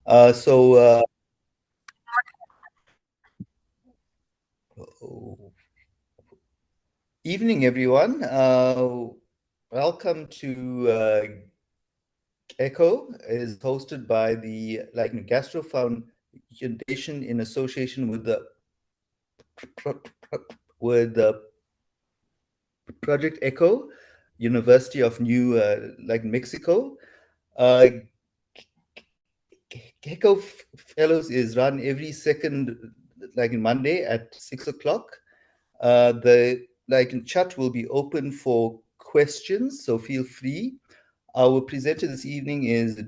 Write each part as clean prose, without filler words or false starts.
So, evening, everyone. Welcome to ECHO. It is hosted by the Gastro Foundation in association with the Project ECHO, University of New Mexico. Uh, ECHO Fellows is run every second Monday at 6 o'clock. The chat will be open for questions, so feel free. Our presenter this evening is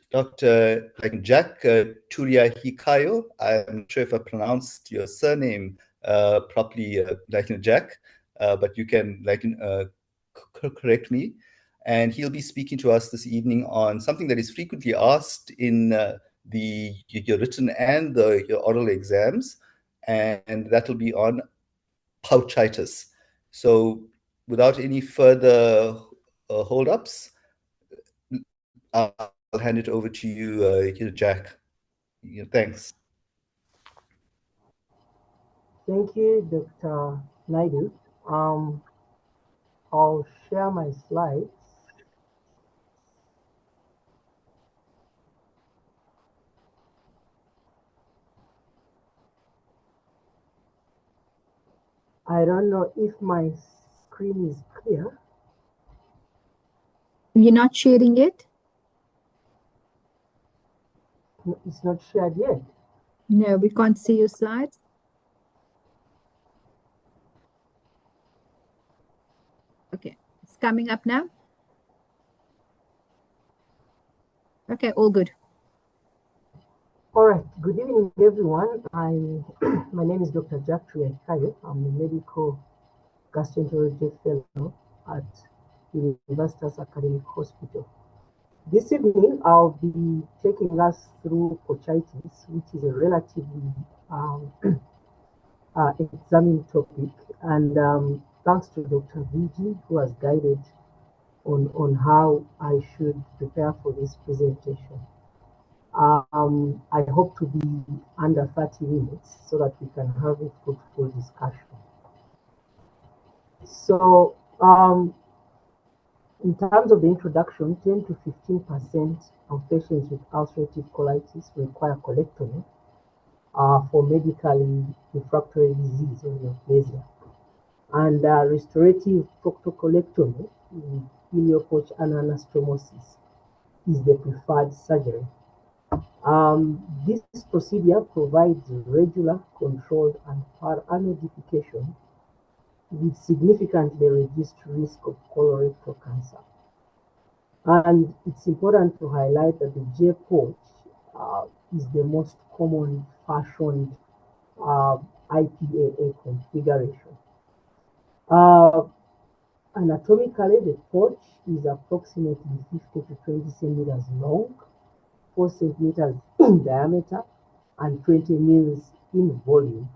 Dr. Jack Turyahikayo. I'm not sure if I pronounced your surname properly, Jack, but you can correct me. And he'll be speaking to us this evening on something that is frequently asked in your written and your oral exams, and that'll be on pouchitis. So, without any further hold-ups, I'll hand it over to you, Jack. Thanks. Thank you, Dr. Naidoo. I'll share my slides. I don't know if my screen is clear. You're not sharing it? No, it's not shared yet. No, we can't see your slides. Okay, it's coming up now. Okay, all good. All right, good evening, everyone. My name is Dr. Jack Turyahikayo. I'm a medical gastroenterology fellow at Universitas Academic Hospital. This evening, I'll be taking us through pouchitis, which is a relatively examined topic. And thanks to Dr. VG, who has guided on how I should prepare for this presentation. I hope to be under 30 minutes so that we can have a fruitful discussion. So, in terms of the introduction, 10 to 15% of patients with ulcerative colitis require colectomy for medically refractory disease or neoplasia. And restorative proctocolectomy, ileopouch and anastomosis, is the preferred surgery. This procedure provides regular, controlled, and per-annual defecation with significantly reduced risk of colorectal cancer. And it's important to highlight that the J-pouch is the most common fashioned IPAA configuration. Anatomically, the pouch is approximately 50 to 20 centimeters long, 4 centimeters in diameter, and 20 mils in volume.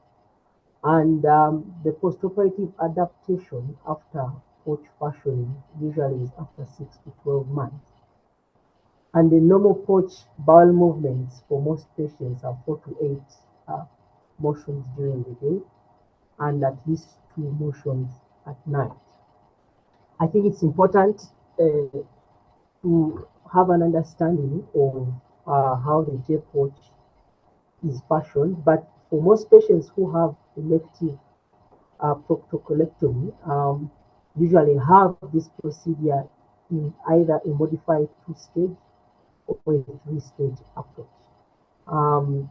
And the postoperative adaptation after pouch fashioning usually is after 6 to 12 months. And the normal pouch bowel movements for most patients are 4 to 8 motions during the day and at least 2 motions at night. I think it's important to have an understanding of how the J-pouch is fashioned, but for most patients who have elective proctocolectomy, usually have this procedure in either a modified 2-stage or a 3-stage approach.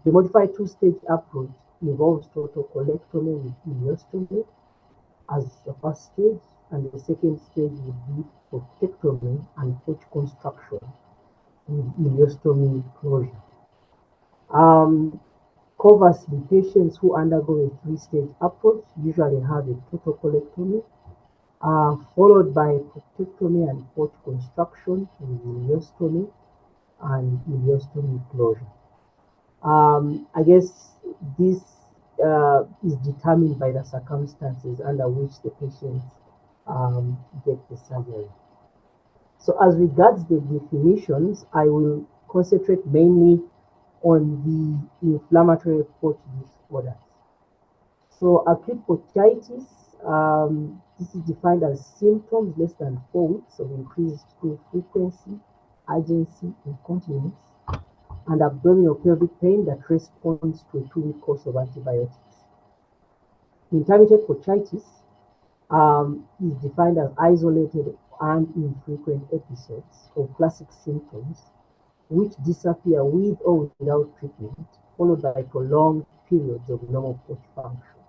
The modified 2-stage approach involves total colectomy with ileostomy as the first stage, and the second stage would be proctectomy and pouch construction with ileostomy closure. Conversely, patients who undergo a 3-stage approach usually have a total colectomy, followed by proctectomy and pouch construction with ileostomy and ileostomy closure. I guess this is determined by the circumstances under which the patients get the surgery. So as regards the definitions, I will concentrate mainly on the inflammatory pouch disorders. So acute pouchitis, this is defined as symptoms less than 4 weeks of increased stool frequency, urgency, incontinence, and abdominal pelvic pain that responds to a 2-week course of antibiotics. Intermittent pouchitis is defined as isolated and infrequent episodes of classic symptoms which disappear with or without treatment, followed by prolonged periods of normal pouch function.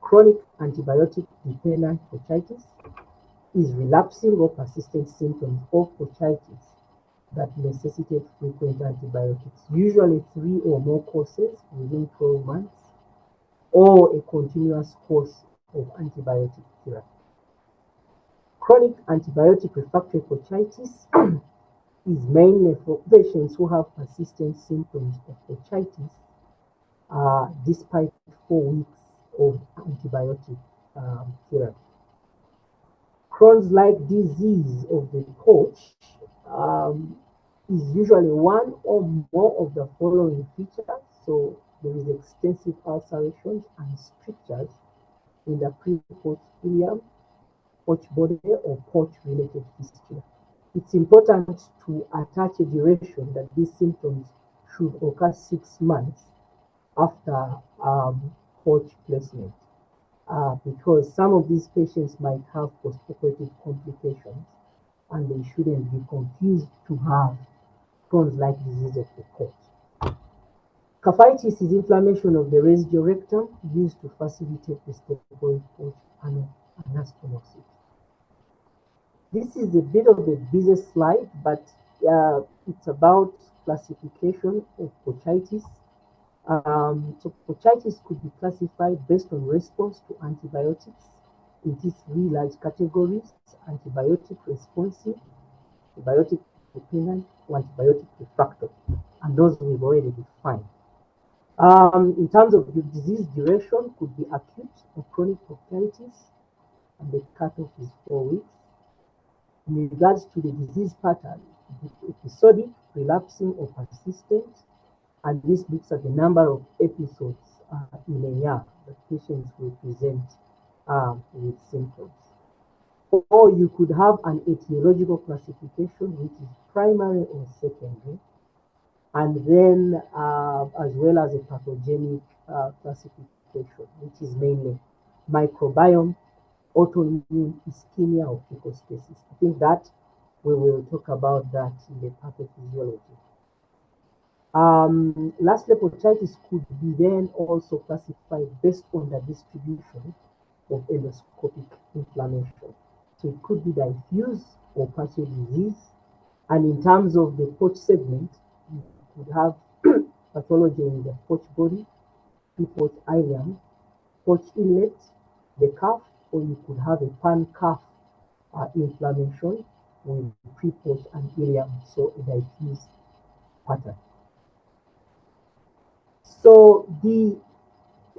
Chronic antibiotic-dependent pouchitis is relapsing or persistent symptoms of pouchitis that necessitate frequent antibiotics, usually 3 or more courses within 12 months, or a continuous course of antibiotic therapy. Chronic antibiotic refractory pouchitis is mainly for patients who have persistent symptoms of pouchitis despite 4 weeks of antibiotic therapy. Crohn's-like disease of the pouch is usually one or more of the following features. So there is extensive ulcerations and strictures in the pre-pouch ileum, pouch body, or pouch-related fistula. It's important to attach a duration that these symptoms should occur 6 months after pouch placement, because some of these patients might have postoperative complications and they shouldn't be confused to have Crohn's-like disease of the pouch. Cophitis is inflammation of the residual rectum used to facilitate the staphoid pouch anastomosis. This is a bit of a busy slide, but it's about classification of pouchitis. So pouchitis could be classified based on response to antibiotics in these 3 large categories: antibiotic responsive, antibiotic dependent, or antibiotic refractory, and those we've already defined. In terms of the disease duration, could be acute or chronic pouchitis, and the cutoff is 4 weeks. In regards to the disease pattern, episodic, relapsing, or persistent, and this looks at the number of episodes in a year that patients will present with symptoms. Or you could have an etiological classification, which is primary or secondary, and then as well as a pathogenic classification, which is mainly microbiome, autoimmune, ischemia, or fecal stasis. I think that we will talk about that in the pathophysiology. Lastly, pouchitis could be then also classified based on the distribution of endoscopic inflammation. So it could be diffuse or partial disease. And in terms of the pouch segment, you could have pathology in the pouch body, pre-pouch ileum, pouch inlet, the cuff, or you could have a pan-cuff inflammation with pre-pouch and ileum, so a diffuse pattern. So the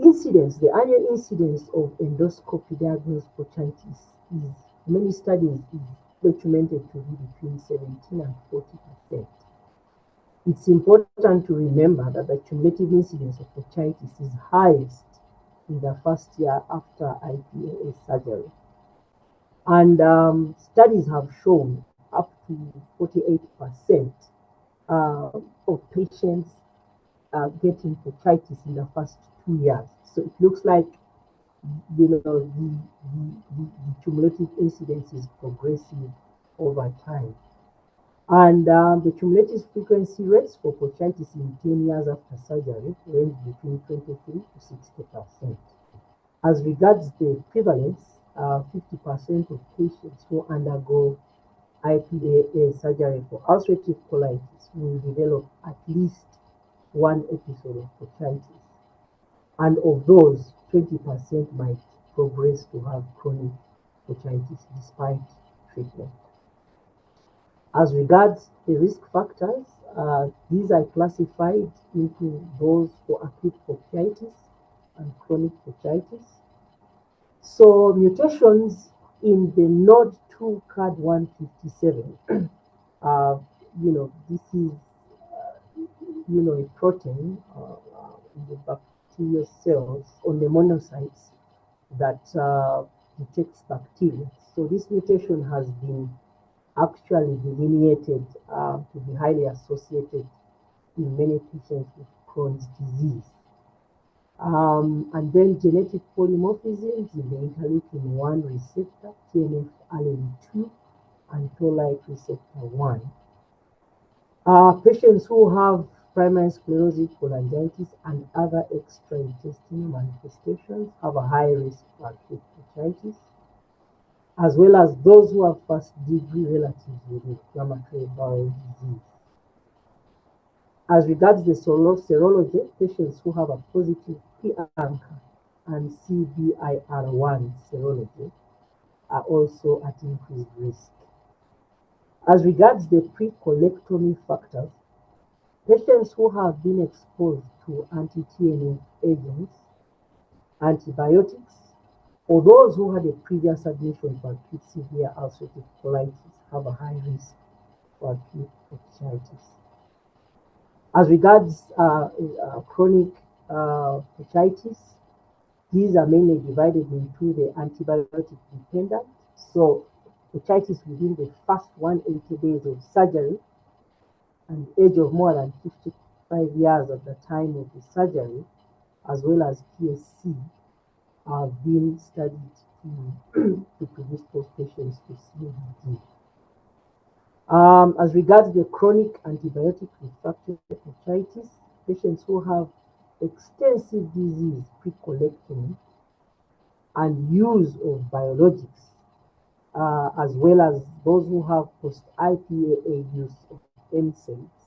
incidence, the annual incidence of endoscopy diagnosed pouchitis is, many studies is documented to be between 17 and 40%. It's important to remember that the cumulative incidence of pouchitis is highest in the first year after IPAS surgery. And studies have shown up to 48% of patients getting pouchitis in the first 2 years. So it looks like, you know, the cumulative incidence is progressive over time. And the cumulative frequency rates for pouchitis in 10 years after surgery range between 23 to 60%. As regards the prevalence, 50% of patients who undergo IPAA surgery for ulcerative colitis will develop at least 1 episode of pouchitis. And of those, 20% might progress to have chronic pouchitis despite treatment. As regards the risk factors, these are classified into those for acute pouchitis and chronic pouchitis. So mutations in the NOD2 CAD157, you know, this is a protein in the bacterial cells on the monocytes that detects bacteria. So this mutation has been actually delineated to be highly associated in many patients with Crohn's disease. And then genetic polymorphisms in the interleukin-1 receptor, TNF-allen2, and toll-like receptor 1. Patients who have primary sclerosing cholangitis and other extraintestinal manifestations have a high risk for acute pouchitis, as well as those who have first-degree relatives with inflammatory bowel disease. As regards the serology, patients who have a positive P-ANCA and CBIR1 serology are also at increased risk. As regards the pre-colectomy factors, patients who have been exposed to anti-TNF agents, antibiotics, or those who had a previous admission for acute severe ulcerative colitis have a high risk for acute pouchitis. As regards chronic pouchitis, these are mainly divided into the antibiotic dependent. So pouchitis within the first 180 days of surgery and age of more than 55 years at the time of the surgery, as well as PSC, have been studied to predispose patients to COPD. As regards the chronic antibiotic refractory pouchitis, patients who have extensive disease pre-colectomy and use of biologics, as well as those who have post-IPAA use of NSAIDs,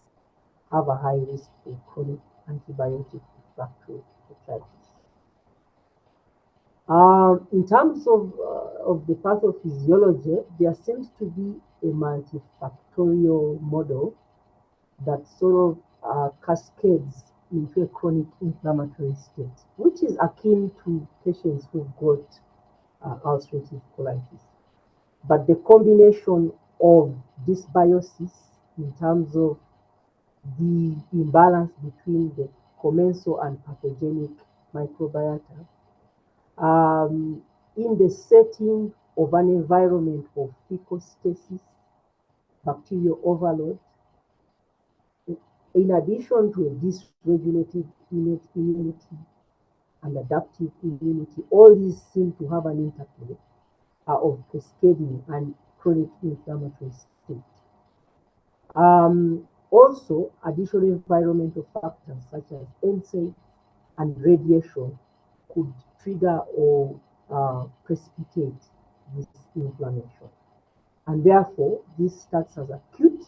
have a high risk for chronic antibiotic refractory pouchitis. In terms of the pathophysiology, there seems to be a multifactorial model that sort of cascades into a chronic inflammatory state, which is akin to patients who've got ulcerative colitis. But the combination of dysbiosis in terms of the imbalance between the commensal and pathogenic microbiota in the setting of an environment of fecal stasis, bacterial overload, in addition to a dysregulated innate immunity and adaptive immunity, all these seem to have an interplay of cascading and chronic inflammatory state. Also, additional environmental factors such as NSAID and radiation could trigger or precipitate this inflammation. And therefore, this starts as acute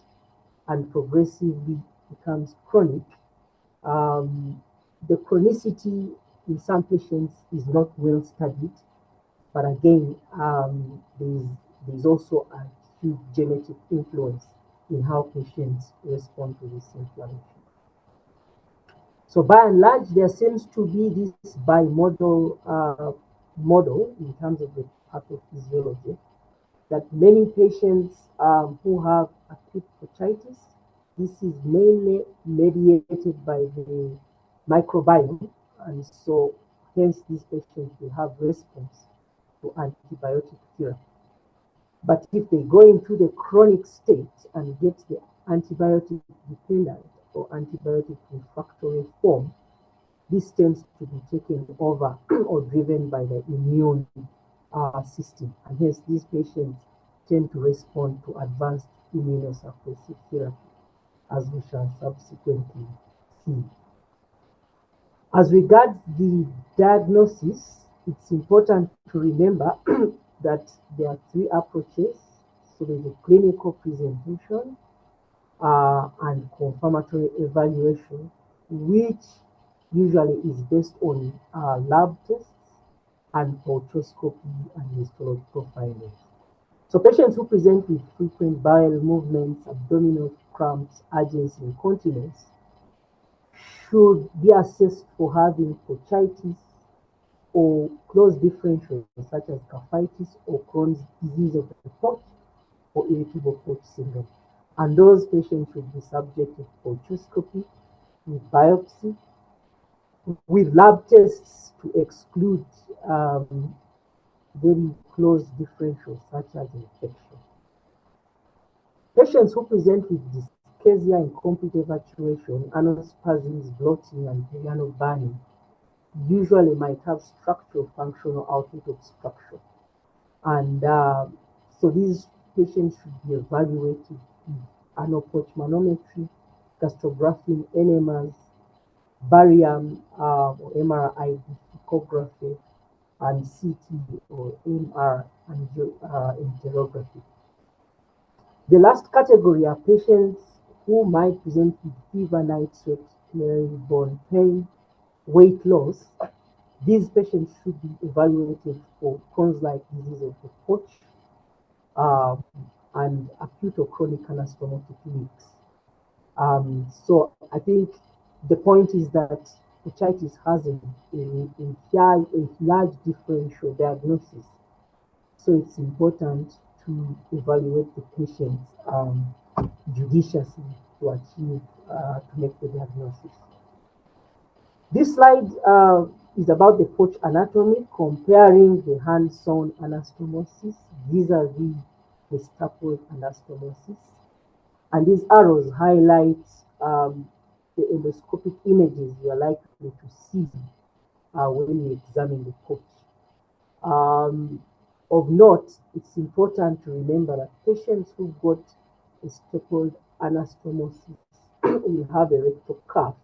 and progressively becomes chronic. The chronicity in some patients is not well studied, but again, there's also a huge genetic influence in how patients respond to this inflammation. So by and large, there seems to be this bimodal model in terms of the pathophysiology, that many patients who have acute pouchitis, this is mainly mediated by the microbiome, and so hence these patients will have response to antibiotic therapy. But if they go into the chronic state and get the antibiotic dependent or antibiotic refractory form, this tends to be taken over or driven by the immune system, and hence these patients tend to respond to advanced immunosuppressive therapy, as we shall subsequently see. As regards the diagnosis, it's important to remember that there are three approaches. So there's a clinical presentation and confirmatory evaluation, which usually is based on lab tests and otoscopy and histological findings. So patients who present with frequent bowel movements, abdominal cramps, urgency, incontinence should be assessed for having pouchitis or close differentials such as caphitis or Crohn's disease of the pouch or irritable pouch syndrome. And those patients should be subjected to otoscopy with biopsy, with lab tests to exclude very close differentials such as infection. Patients who present with dyschezia, incomplete evacuation, anospasms, bloating, and perianal burning usually might have structural functional outlet obstruction. And so these patients should be evaluated with anal pouch manometry, gastrography, enemas, barium or MRI echography, and CT or MR angiography. The last category are patients who might present with fever, night sweat, bone pain, weight loss. These patients should be evaluated for Crohn's-like disease of the pouch and acute or chronic anastomotic leaks. So I think the point is that Pouchitis has a large differential diagnosis. So it's important to evaluate the patients judiciously to achieve, to make the diagnosis. This slide is about the pouch anatomy, comparing the hand-sewn anastomosis vis-a-vis the stapled anastomosis. And these arrows highlight the endoscopic images you are likely to see when you examine the pouch. Of note, it's important to remember that patients who got a stapled anastomosis will have a rectal cuff,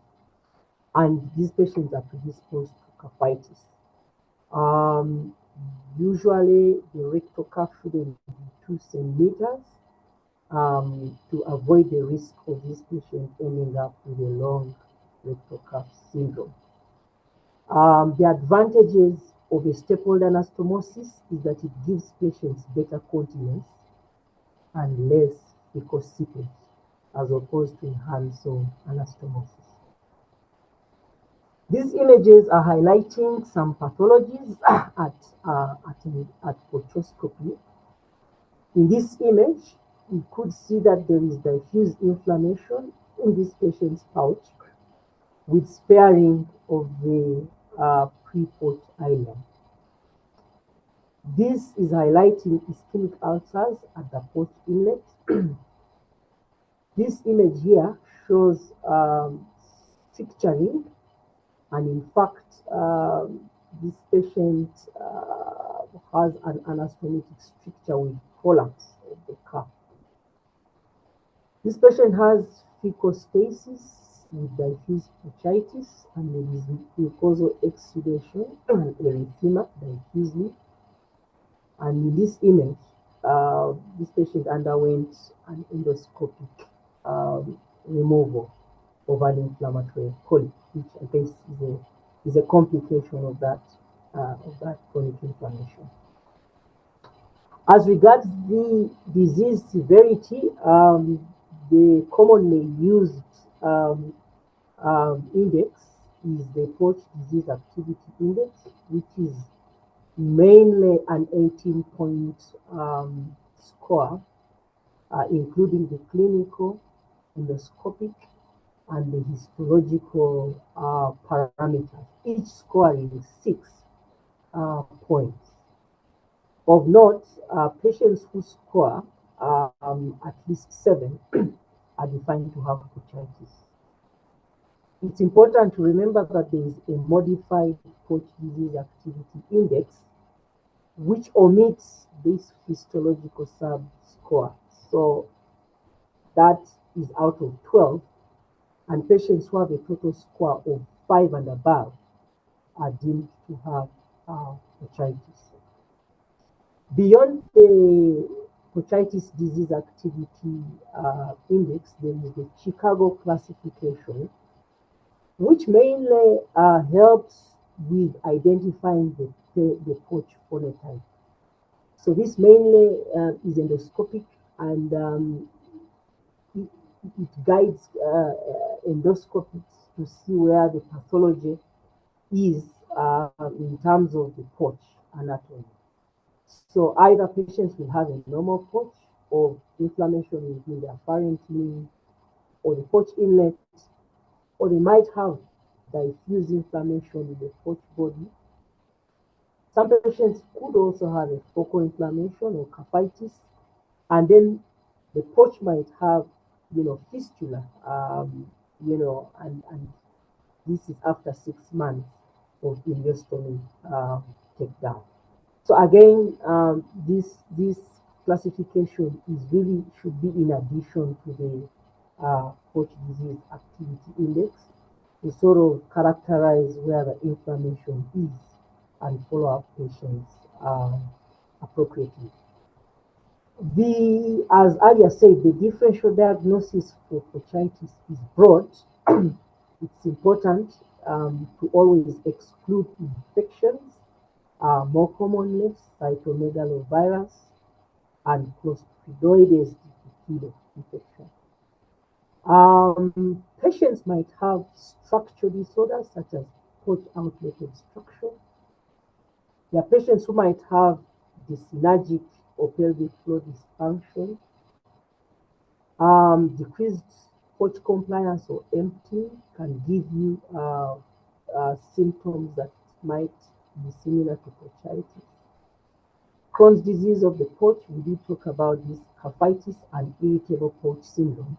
and these patients are predisposed to caphitis. Usually, the rectal cuff shouldn't be 2 centimeters to avoid the risk of this patient ending up with a long rectal cuff syndrome. The advantages of a stapled anastomosis is that it gives patients better continence and less fecal seepage as opposed to a hand-sewn anastomosis. These images are highlighting some pathologies at pouchoscopy. In this image, you could see that there is diffuse inflammation in this patient's pouch with sparing of the pre-pouch ileum. This is highlighting ischemic ulcers at the pouch inlet. This image here shows stricturing, and in fact, this patient has an anastomotic stricture with prolapse of the cuff. This patient has fecostasis with diffuse pouchitis, and there is mucosal exudation and erythema diffusely. And in this image, this patient underwent an endoscopic removal of an inflammatory colic, which I guess is a complication of that chronic inflammation. As regards the disease severity, the commonly used index is the pouch disease activity index, which is mainly an 18-point score, including the clinical, endoscopic, and the histological parameters, each scoring 6 points. Of note, patients who score at least 7 are defined to have pouchitis. It's important to remember that there is a modified pouch disease activity index which omits this histological sub-score. So that is out of 12, and patients who have a total score of 5 and above are deemed to have pouchitis. Beyond the pouchitis disease activity index, there is the Chicago classification, which mainly helps with identifying the pouch phenotype. So this mainly is endoscopic, and it guides endoscopists to see where the pathology is in terms of the pouch anatomy. So either patients will have a normal pouch or inflammation within the afferent limb or the pouch inlet, or they might have diffuse inflammation in the pouch body. Some patients could also have a focal inflammation or caphitis, and then the pouch might have, fistula, and this is after 6 months of ileostomy takedown. So again, this classification is really should be in addition to the pouch disease activity index to sort of characterize where the inflammation is and follow up patients appropriately. As earlier said, the differential diagnosis for pouchitis is broad. It's important to always exclude infections, more commonly cytomegalovirus and Clostridioides difficile infection. Patients might have structural disorders such as pouch outlet obstruction. There are patients who might have dyssynergic or pelvic floor dysfunction, decreased pouch compliance or emptying can give you symptoms that might be similar to pouchitis. Crohn's disease of the pouch, we did talk about this, caphitis and irritable pouch syndrome.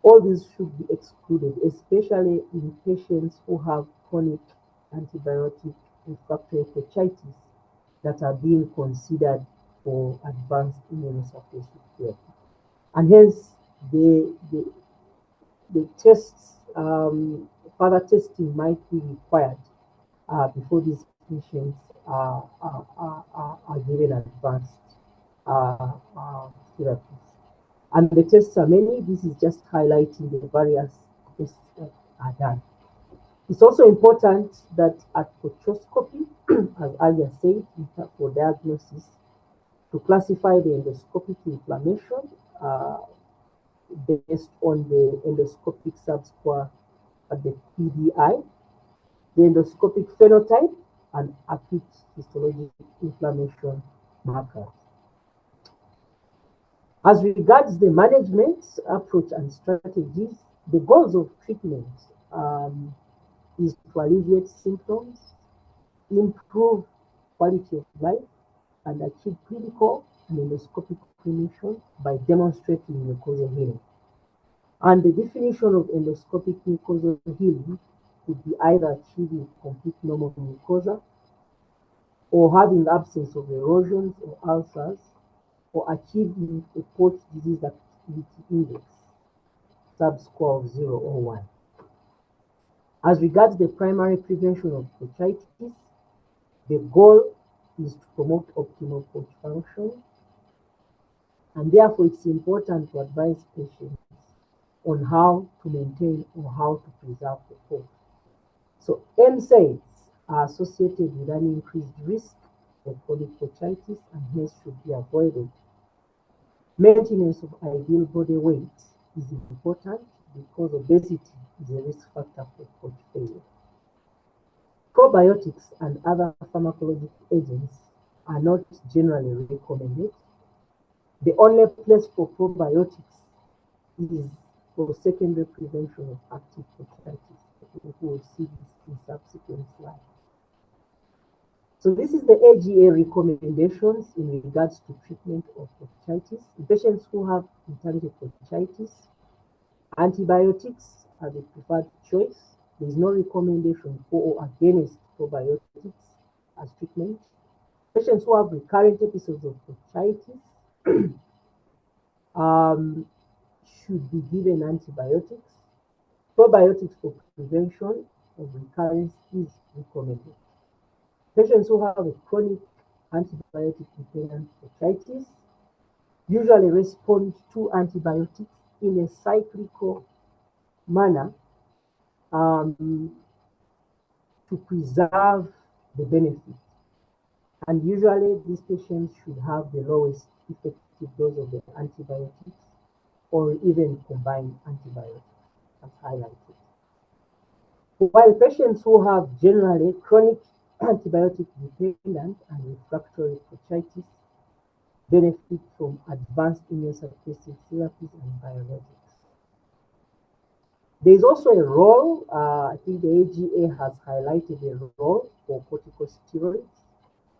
All these should be excluded, especially in patients who have chronic antibiotic refractory pouchitis that are being considered for advanced immunosuppressive therapy. And hence, the tests, further testing might be required before these patients are given advanced therapies. And the tests are many. This is just highlighting the various tests that are done. It's also important that at pouchoscopy, as earlier said, for diagnosis, to classify the endoscopic inflammation based on the endoscopic subscore at the PDI, the endoscopic phenotype, and acute histologic inflammation markers. As regards the management approach and strategies, the goals of treatment is to alleviate symptoms, improve quality of life, and achieve clinical and endoscopic remission by demonstrating mucosal healing. And the definition of endoscopic mucosal healing could be either achieving complete normal mucosa, or having absence of erosions or ulcers, or achieving a pouch disease activity index subscore of 0 or 1. As regards the primary prevention of pouchitis, the goal is to promote optimal pouch function, and therefore it's important to advise patients on how to maintain or how to preserve the pouch. So NSAIDs are associated with an increased risk of chronic pouchitis and hence should be avoided. Maintenance of ideal body weight is important because obesity is a risk factor for pouch failure. Probiotics and other pharmacological agents are not generally recommended. The only place for probiotics is for secondary prevention of active pouchitis. We will see this in subsequent slides. So this is the AGA recommendations in regards to treatment of pouchitis. In patients who have intermittent pouchitis, antibiotics are the preferred choice. There is no recommendation for or against probiotics as treatment. Patients who have recurrent episodes of pouchitis should be given antibiotics. Probiotics for prevention of recurrence is recommended. Patients who have a chronic antibiotic-dependent pouchitis usually respond to antibiotics in a cyclical manner to preserve the benefit. And usually these patients should have the lowest effective dose of the antibiotics or even combined antibiotics, as highlighted. While patients who have generally chronic antibiotic dependent and refractory pouchitis benefit from advanced immunosuppressive therapies and biologics. There's also a role, I think the AGA has highlighted a role for corticosteroids.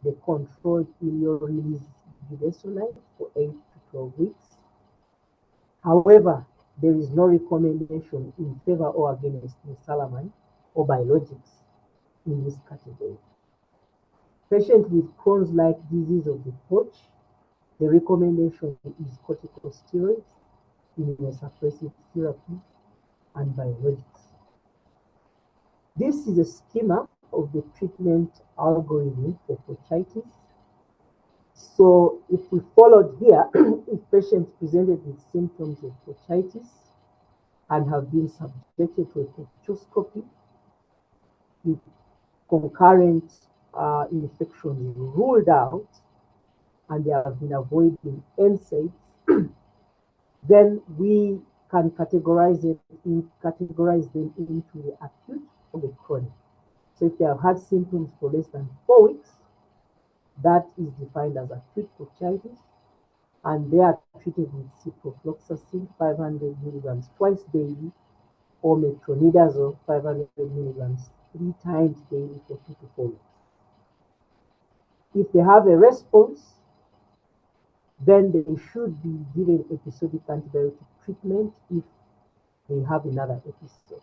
They control ileal-release budesonide for 8 to 12 weeks. However, there is no recommendation in favor or against mesalamine or biologics in this category. Patients with Crohn's-like disease of the pouch, the recommendation is corticosteroids, immunosuppressive therapy, and biologics. This is a schema of the treatment algorithm for pouchitis. So if we followed here, if patients presented with symptoms of pouchitis and have been subjected to a pouchoscopy with concurrent infections ruled out, and they have been avoiding NSAIDs, then we can categorize them into the acute or the chronic. So if they have had symptoms for less than 4 weeks, that is defined as acute pouchitis, and they are treated with ciprofloxacin 500 milligrams twice daily, or metronidazole 500 milligrams 3 times daily for 2 to 4 weeks. If they have a response, then they should be given episodic antibiotic treatment if they have another episode.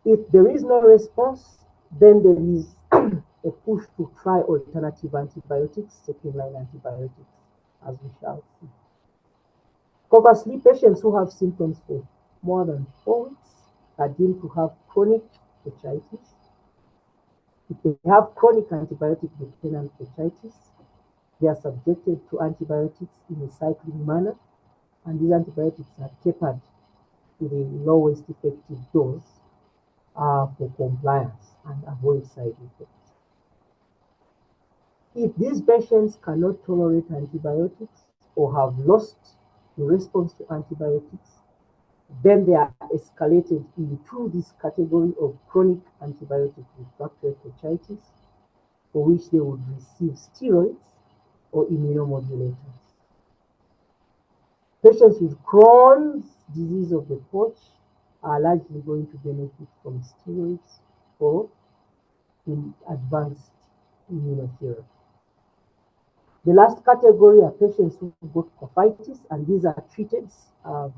If there is no response, then there is a push to try alternative antibiotics, second-line antibiotics, as we shall see. Conversely, patients who have symptoms for more than 4 weeks are deemed to have chronic pouchitis. If they have chronic antibiotic-dependent pouchitis, they are subjected to antibiotics in a cycling manner, and these antibiotics are tapered to the lowest effective dose for compliance and avoid side effects. If these patients cannot tolerate antibiotics or have lost the response to antibiotics, then they are escalated into this category of chronic antibiotic refractory pouchitis, for which they would receive steroids or immunomodulators. Patients with Crohn's disease of the pouch are largely going to benefit from steroids or in advanced immunotherapy. The last category are patients who got pouchitis, and these are treated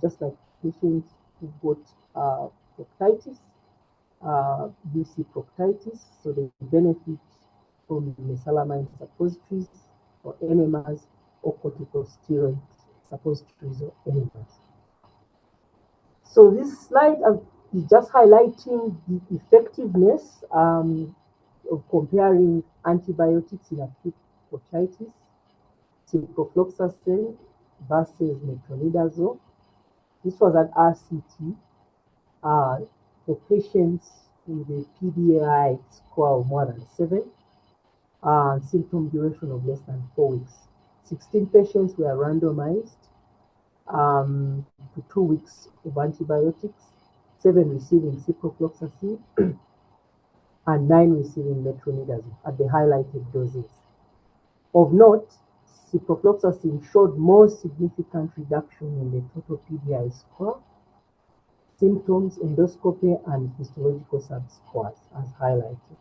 just like patients who got pouchitis, UC pouchitis, so they benefit from mesalamine suppositories or enemas or corticosteroid suppositories or enemas. So this slide is just highlighting the effectiveness of comparing antibiotics in acute pouchitis, ciprofloxacin versus metronidazole. This was an RCT for patients with a PDAI score of more than 7 and symptom duration of less than 4 weeks. 16 patients were randomized to 2 weeks of antibiotics, 7 receiving ciprofloxacin and 9 receiving metronidazole at the highlighted doses. Of note, ciprofloxacin showed more significant reduction in the total PDI score, symptoms, endoscopy, and histological subscores as highlighted.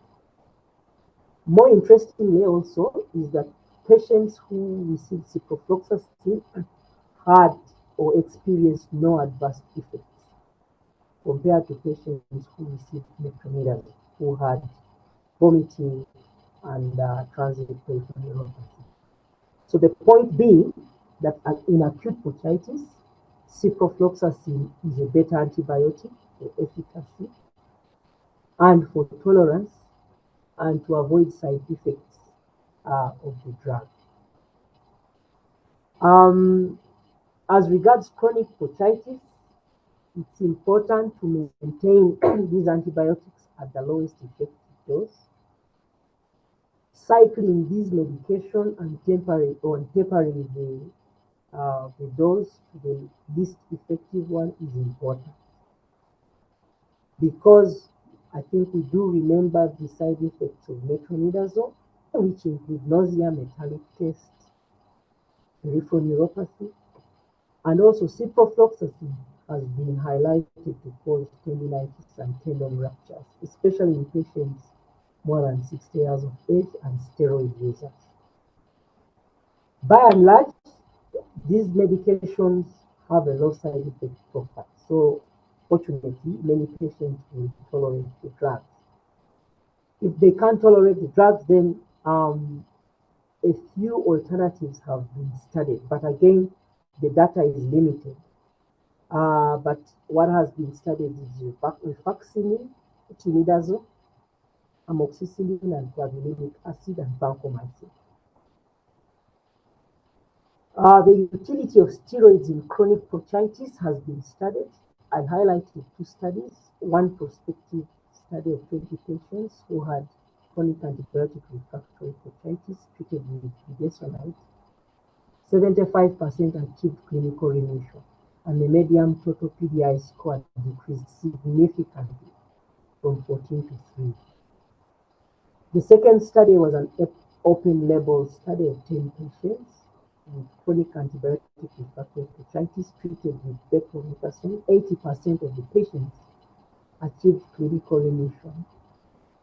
More interestingly also is that patients who received ciprofloxacin had or experienced no adverse effects compared to patients who received metronidazole, who had vomiting and transient peripheral neuropathy. So the point being that in acute pouchitis, ciprofloxacin is a better antibiotic for efficacy and for tolerance and to avoid side effects of the drug. As regards chronic pouchitis, it's important to maintain these antibiotics at the lowest effective dose, cycling these medication and tapering the dose to the least effective one is important, because I think we do remember the side effects of metronidazole, which include nausea, metallic taste, peripheral neuropathy, and also ciprofloxacin has been highlighted to cause tendinitis and tendon ruptures, especially in patients more than 60 years of age and steroid users. By and large, these medications have a low side effect profile. So fortunately, many patients will tolerate the drugs. If they can't tolerate the drugs, then a few alternatives have been studied. But again, the data is limited. But what has been studied is rifaximin, tinidazole, amoxicillin, and clavulanic acid, and vancomycin. The utility of steroids in chronic pouchitis has been studied. I highlighted two studies, one prospective study of 20 patients who had chronic antibiotic refractory pouchitis treated with budesonide. 75% achieved clinical remission, and the median total PDI score decreased significantly from 14 to 3. The second study was an open-label study of 10 patients with chronic antibiotic refractory pouchitis treated with betamethasone. 80% of the patients achieved clinical remission.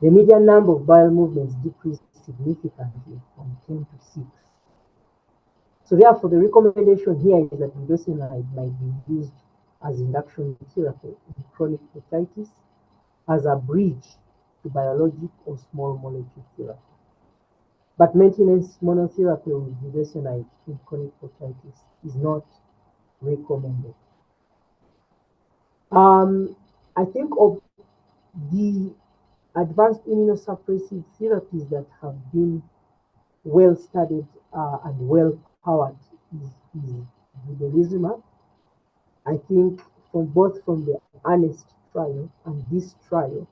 The median number of bowel movements decreased significantly from 10 to 6. So therefore, the recommendation here is that budesonide might be used as induction therapy in chronic pouchitis as a bridge to biologic or small molecule therapy. But maintenance monotherapy with budesonide in chronic pouchitis is not recommended. I think of the advanced immunosuppressive therapies that have been well studied and well powered is vedolizumab. I think from the Honest trial and this trial,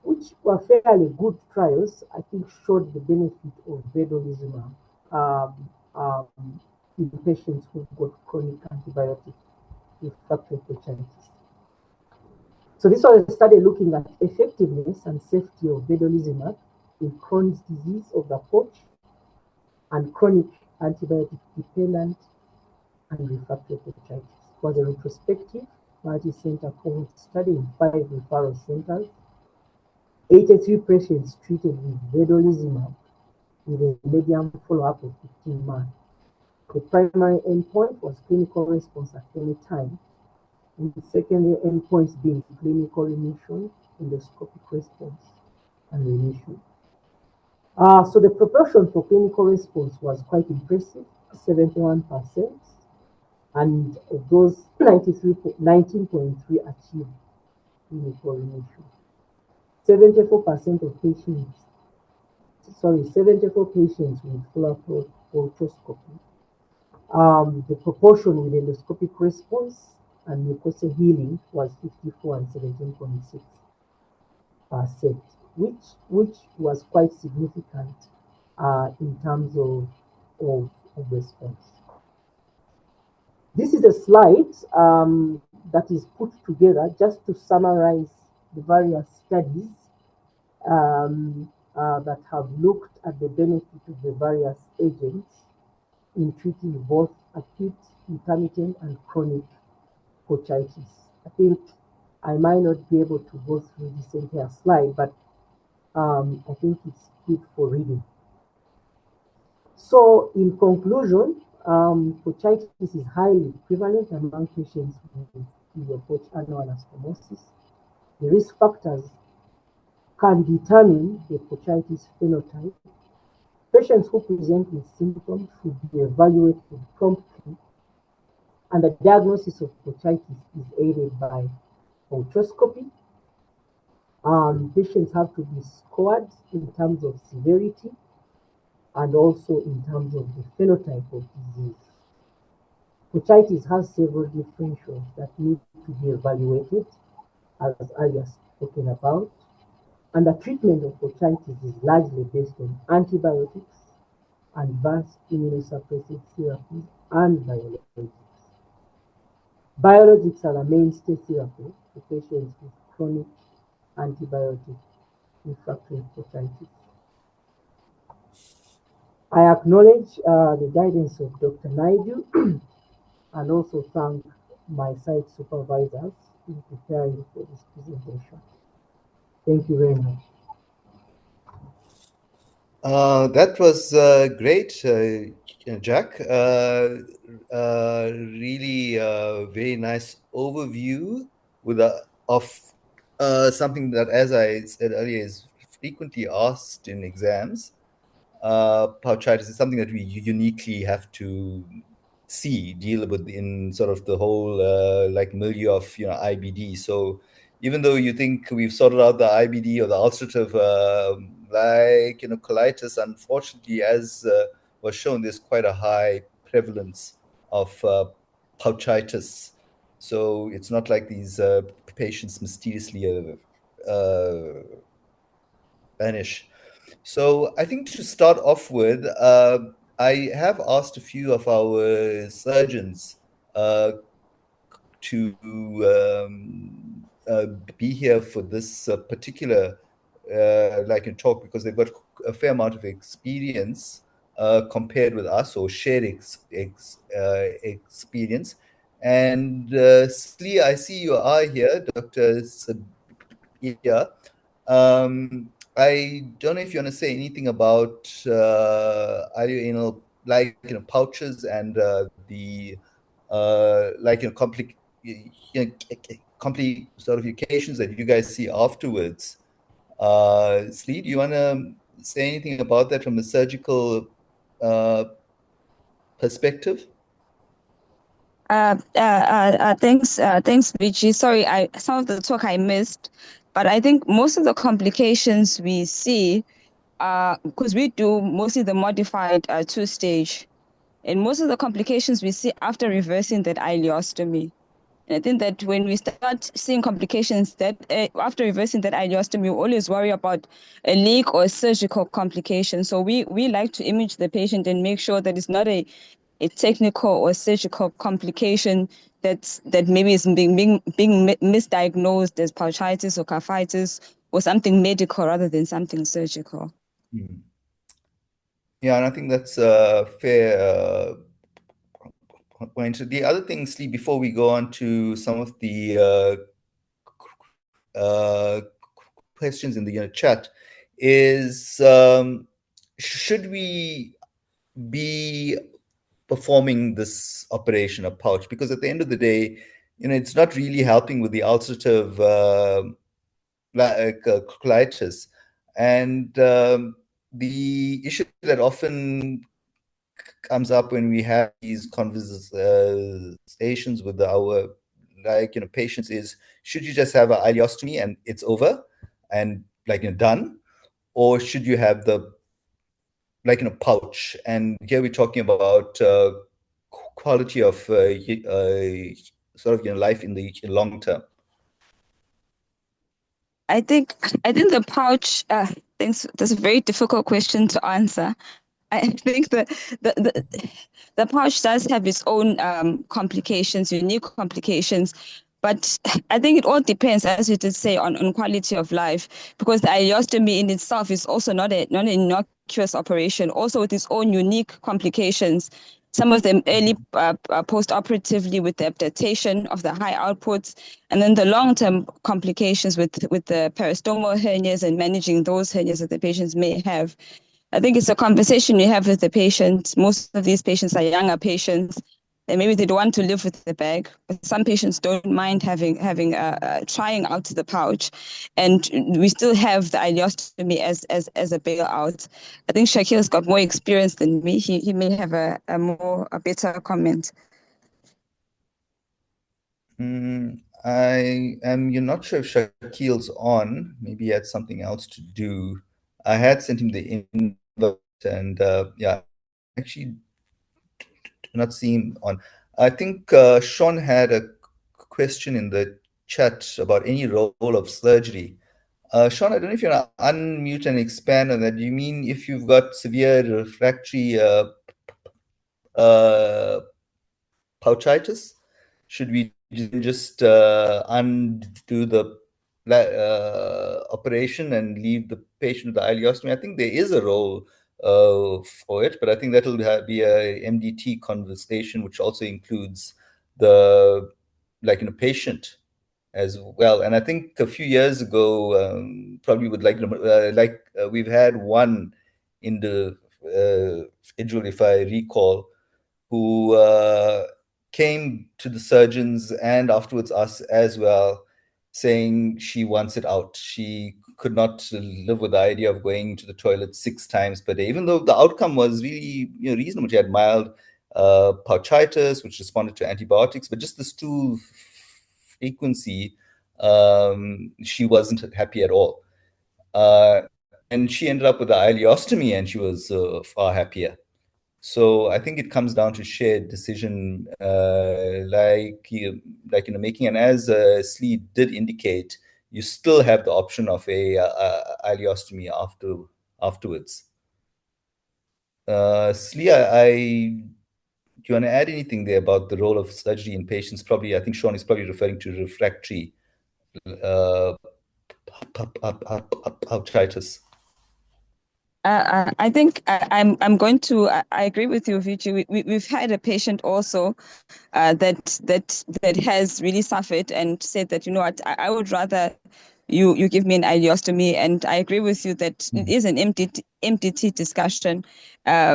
which were fairly good trials, I think showed the benefit of vedolizumab in patients who got chronic antibiotic refractory pouchitis. So this was a study looking at effectiveness and safety of vedolizumab in Crohn's disease of the pouch and chronic antibiotic dependent and refractory pouchitis. It was a retrospective multi-center cohort study in 5 referral centers. 83 patients treated with vedolizumab with a median follow-up of 15 months. The primary endpoint was clinical response at any time, and the secondary endpoints being clinical remission, endoscopic response, and remission. So the proportion for clinical response was quite impressive, 71%, and of those 19.3 achieved clinical remission. 74% of patients, 74 patients with follow-up orthoscopy. The proportion with endoscopic response and mucosal healing was 54 and 17.6%, which was quite significant in terms of response. This is a slide that is put together just to summarize the various studies that have looked at the benefit of the various agents in treating both acute, intermittent, and chronic pouchitis. I think I might not be able to go through this entire slide, but I think it's good for reading. So in conclusion, pouchitis is highly prevalent among patients with pouch annual anastomosis. The risk factors can determine the pouchitis phenotype. Patients who present with symptoms should be evaluated promptly, and the diagnosis of pouchitis is aided by otoscopy. Patients have to be scored in terms of severity and also in terms of the phenotype of disease. Pouchitis has several differentials that need to be evaluated, as earlier spoken about, and the treatment of pouchitis is largely based on antibiotics, advanced immunosuppressive therapies, and biologics. Biologics are the mainstay therapy for patients with chronic antibiotic refractory pouchitis. I acknowledge the guidance of Dr. Naidoo and also thank my site supervisors in preparing for this presentation. Thank you very much. That was great, Jack. Really very nice overview of something that, as I said earlier, is frequently asked in exams. Pouchitis is something that we uniquely have to deal with in sort of the whole like milieu of IBD. So even though you think we've sorted out the IBD or the ulcerative colitis, unfortunately, as was shown, there's quite a high prevalence of pouchitis. So it's not like these patients mysteriously vanish. So I think to start off with, I have asked a few of our surgeons to be here for this particular talk, because they've got a fair amount of experience compared with us, or shared experience. And Slee, I see you are here, Dr. Sabia. I don't know if you want to say anything about ilioanal, pouches and the complications that you guys see afterwards. Slee, do you want to say anything about that from a surgical perspective? Thanks, VG. Sorry, some of the talk I missed, but I think most of the complications we see, because we do mostly the modified two-stage, and most of the complications we see after reversing that ileostomy. And I think that when we start seeing complications that after reversing that ileostomy, we always worry about a leak or a surgical complication. So we like to image the patient and make sure that it's not a technical or surgical complication that maybe is being misdiagnosed as pouchitis or caphitis or something medical rather than something surgical. Yeah, and I think that's a fair point. The other thing, Slee, before we go on to some of the questions in the chat, is should we be performing this operation, a pouch? Because at the end of the day, it's not really helping with the ulcerative colitis. And the issue that often comes up when we have these conversations with our patients is, should you just have an ileostomy and it's over and done, or should you have the pouch? And here we're talking about quality of life in the long term. I think the pouch. Thanks. That's a very difficult question to answer. I think the pouch does have its own complications, unique complications. But I think it all depends, as you did say, on quality of life, because the ileostomy in itself is also not an innocuous operation, also with its own unique complications. Some of them early post-operatively with the abduction of the high outputs, and then the long-term complications with the peristomal hernias and managing those hernias that the patients may have. I think it's a conversation you have with the patient. Most of these patients are younger patients, and maybe they don't want to live with the bag. But some patients don't mind having trying out the pouch, and we still have the ileostomy as a bailout. I think Shakil's got more experience than me. He may have a better comment. You're not sure if Shakil's on. Maybe he had something else to do. I had sent him the invite, and actually do not see him on. I think Sean had a question in the chat about any role of surgery. Sean, I don't know if you want to unmute and expand on that. Do you mean if you've got severe refractory pouchitis, should we just undo the operation and leave the patient with the ileostomy? I think there is a role for it, but I think that'll be a MDT conversation, which also includes the patient as well. And I think a few years ago, probably would we've had one individual, if I recall, who came to the surgeons and afterwards us as well, saying she wants it out. She could not live with the idea of going to the toilet 6 times per day, even though the outcome was really reasonable. She had mild pouchitis, which responded to antibiotics, but just the stool frequency, she wasn't happy at all. And she ended up with the ileostomy, and she was far happier. So I think it comes down to shared decision, making. And as Slee did indicate, you still have the option of a ileostomy afterwards. Slee, do you want to add anything there about the role of surgery in patients? Probably, I think Sean is probably referring to refractory pouchitis. I think I'm going to. I agree with you, VG. We've had a patient also that has really suffered and said that, you know what, I would rather you give me an ileostomy. And I agree with you that it is an MDT discussion,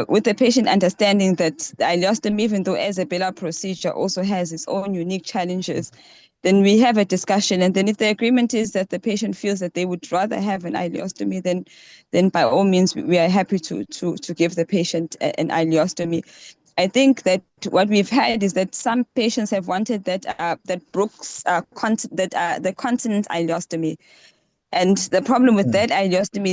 with the patient understanding that the ileostomy, even though as a Bela procedure, also has its own unique challenges. Then we have a discussion, and then if the agreement is that the patient feels that they would rather have an ileostomy, then by all means we are happy to give the patient an ileostomy. I think that what we've had is that some patients have wanted that the continent ileostomy. And the problem with that ileostomy,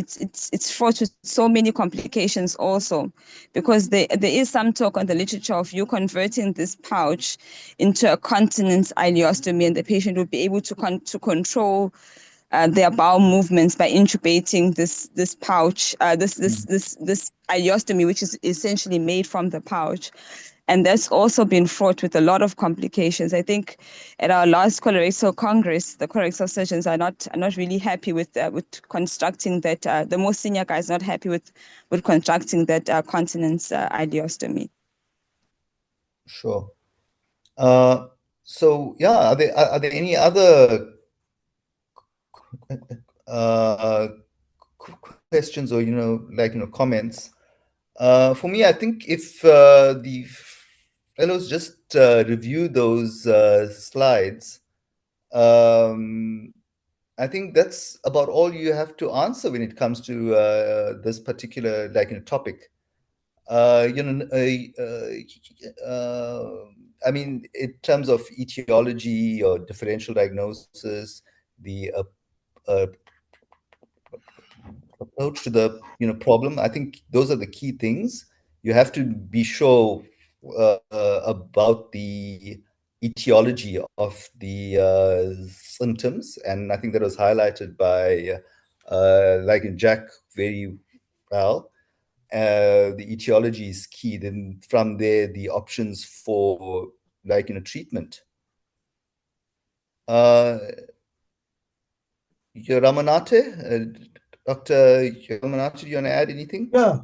it's fraught with so many complications also, because there is some talk on the literature of you converting this pouch into a continence ileostomy, and the patient will be able to control their bowel movements by intubating this pouch, this ileostomy, which is essentially made from the pouch. And that's also been fraught with a lot of complications. I think at our last colorectal congress, the colorectal surgeons are not really happy with constructing that. The most senior guy is not happy with constructing that continence ileostomy. Sure. So yeah, are there any other questions or comments? For me, I think if the fellows just review those slides, I think that's about all you have to answer when it comes to this particular topic. I mean, in terms of etiology or differential diagnosis, the approach to the problem, I think those are the key things. You have to be sure about the etiology of the symptoms, and I think that was highlighted by Jack very well. The etiology is key. Then from there, the options for treatment. Ramanate, Dr. Ramanate, do you want to add anything? Yeah.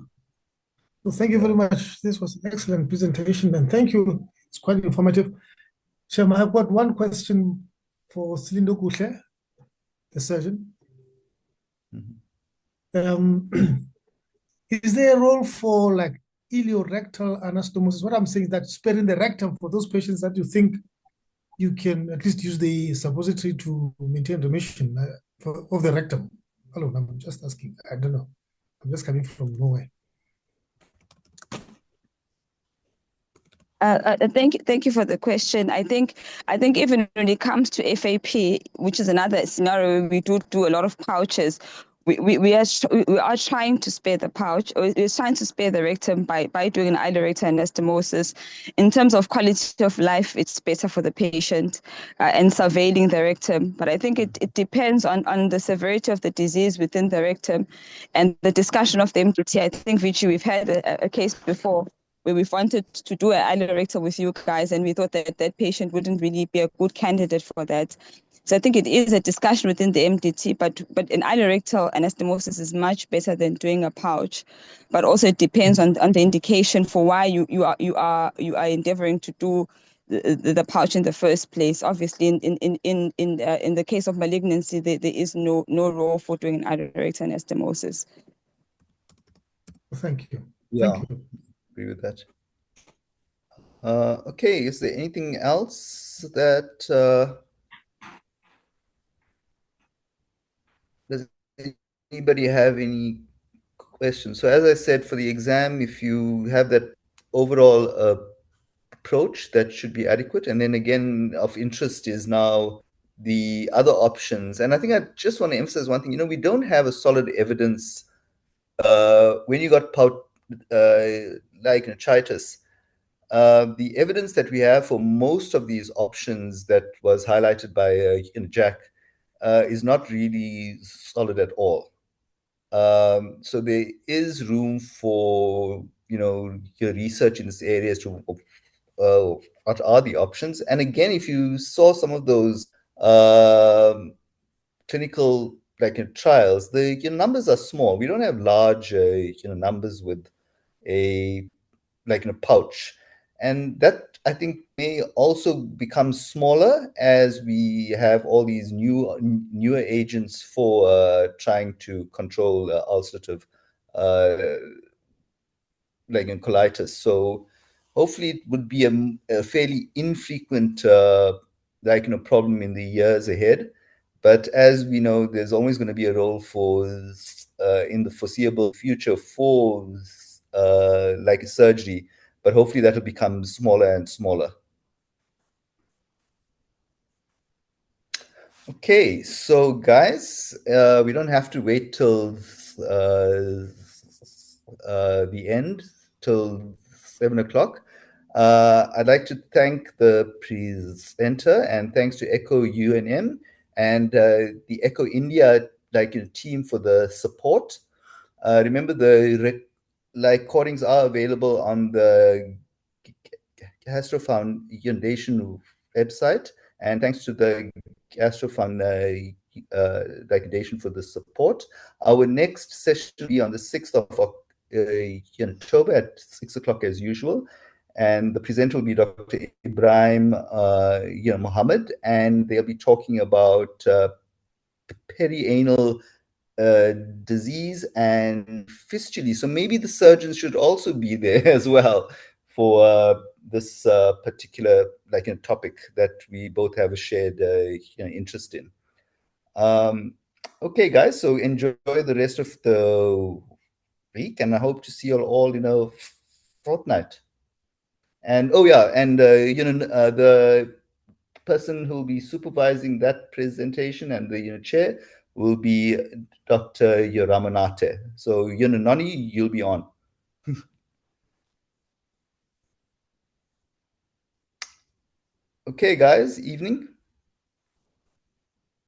Well, thank you very much. This was an excellent presentation, and thank you. It's quite informative. Shem, I've got one question for Silindo Kushe, the surgeon. Is there a role for ileorectal anastomosis? What I'm saying is that sparing the rectum for those patients that you think you can at least use the suppository to maintain remission of the rectum. Hello, I'm just asking. I don't know. I'm just coming from nowhere. Thank you for the question. I think even when it comes to FAP, which is another scenario, we do a lot of pouches. We are trying to spare the pouch, or we're trying to spare the rectum by doing an ileorectal anastomosis. In terms of quality of life, it's better for the patient and surveilling the rectum. But I think it depends on the severity of the disease within the rectum and the discussion of the MDT. I think, Vichy, we've had a case before where we wanted to do an ileorectal with you guys, and we thought that patient wouldn't really be a good candidate for that. So I think it is a discussion within the MDT, but an ileorectal anastomosis is much better than doing a pouch. But also it depends on the indication for why you are endeavoring to do the pouch in the first place. Obviously, in the case of malignancy, there is no role for doing an iridorectal anastomosis. Thank you. Yeah, Thank you. agree with that. Okay, is there anything else that does anybody have any questions? So as I said, for the exam, if you have that overall approach, that should be adequate. And then again, of interest is now the other options. And I think I just want to emphasize one thing. We don't have a solid evidence when you got like Pouchitis. The evidence that we have for most of these options that was highlighted by Jack is not really solid at all. So there is room for your research in this area as to what are the options. And again, if you saw some of those clinical trials, the numbers are small. We don't have large numbers with a pouch, and that I think may also become smaller as we have all these newer agents for trying to control ulcerative colitis. So hopefully it would be a fairly infrequent problem in the years ahead. But as we know, there's always going to be a role for in the foreseeable future for like a surgery, but hopefully that'll become smaller and smaller. Okay, so guys, we don't have to wait till the end, till 7 o'clock. I'd like to thank the presenter, and thanks to Echo UNM and the Echo India team for the support. Remember, the recordings are available on the Gastro Foundation website, and thanks to the Gastro Foundation for the support. Our next session will be on the 6th of October at 6 o'clock as usual, and the presenter will be Dr. Ibrahim Mohammed, and they'll be talking about perianal disease and fistulae. So maybe the surgeons should also be there as well for this particular topic that we both have a shared interest in. Okay, guys, so enjoy the rest of the week, and I hope to see you all in a fortnight. And oh yeah, and the person who will be supervising that presentation and the chair will be Dr. Ramanathe. So Nani, you'll be on. Okay, guys, evening.